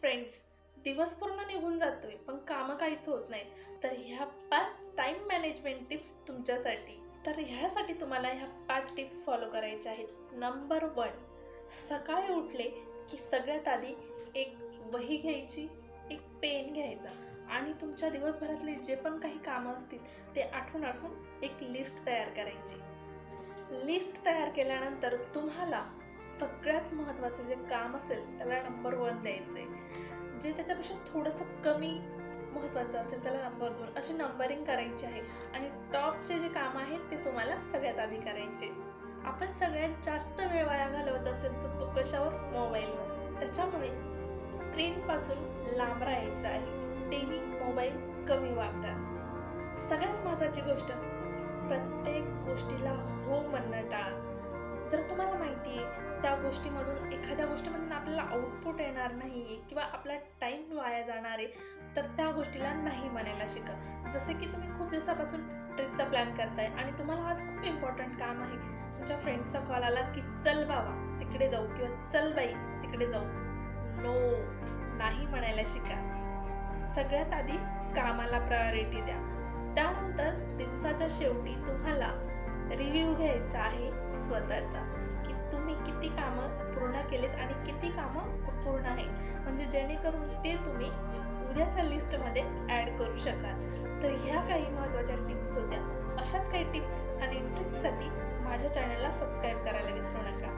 Friends, दिवस पूर्ण निघून जातोय पण कामं काहीच होत नाहीत. तर ह्या 5 टाईम मॅनेजमेंट टिप्स तुमच्यासाठी. तर ह्यासाठी तुम्हाला ह्या 5 टिप्स फॉलो करायच्या आहेत. नंबर 1, सकाळी उठले की सगळ्यात आधी एक वही घ्यायची, एक पेन घ्यायचा आणि तुमच्या दिवसभरातले जे पण काही कामं असतील ते आठवून एक लिस्ट तयार करायची. लिस्ट तयार केल्यानंतर तुम्हाला सगळ्यात महत्त्वाचं जे काम असेल त्याला नंबर 1 द्यायचं आहे. जे त्याच्यापेक्षा थोडंसं कमी महत्त्वाचं असेल त्याला नंबर 2 अशी नंबरिंग करायची आहे आणि टॉपचे जे काम आहेत ते तुम्हाला सगळ्यात आधी करायचे. आपण सगळ्यात जास्त वेळ वाया घालवत असेल तर तो कशावर? मोबाईलवर. त्याच्यामुळे स्क्रीनपासून लांब राहायचं आहे. टीव्ही, मोबाईल कमी वापरा. सगळ्यात महत्त्वाची गोष्ट, प्रत्येक गोष्टीला हो म्हणणं टाळा. जर तुम्हाला माहिती आहे त्या गोष्टीमधून एखाद्या गोष्टीमधून आपल्याला आउटपुट येणार नाही आहे किंवा आपला टाईम वाया जाणार आहे, तर त्या गोष्टीला नाही म्हणायला शिका. जसे की तुम्ही खूप दिवसापासून ट्रिपचा प्लॅन करताय आणि तुम्हाला आज खूप इम्पॉर्टंट काम आहे. तुमच्या फ्रेंड्सचा कॉल आला की चल बाबा तिकडे जाऊ किंवा चल बाई तिकडे जाऊ. नो, नाही म्हणायला शिका. सगळ्यात आधी कामाला प्रायोरिटी द्या. त्यानंतर दिवसाच्या शेवटी तुम्हाला रिव्ह्यू घ्यायचा आहे स्वतःचा, की तुम्ही किती कामं पूर्ण केलेत आणि किती कामं अपूर्ण आहेत, म्हणजे जेणेकरून ते तुम्ही उद्याच्या लिस्टमध्ये ॲड करू शकाल. तर ह्या काही महत्त्वाच्या टिप्स होत्या. अशाच काही टिप्स आणि ट्रिक्ससाठी माझ्या चॅनलला सबस्क्राईब करायला विसरू नका.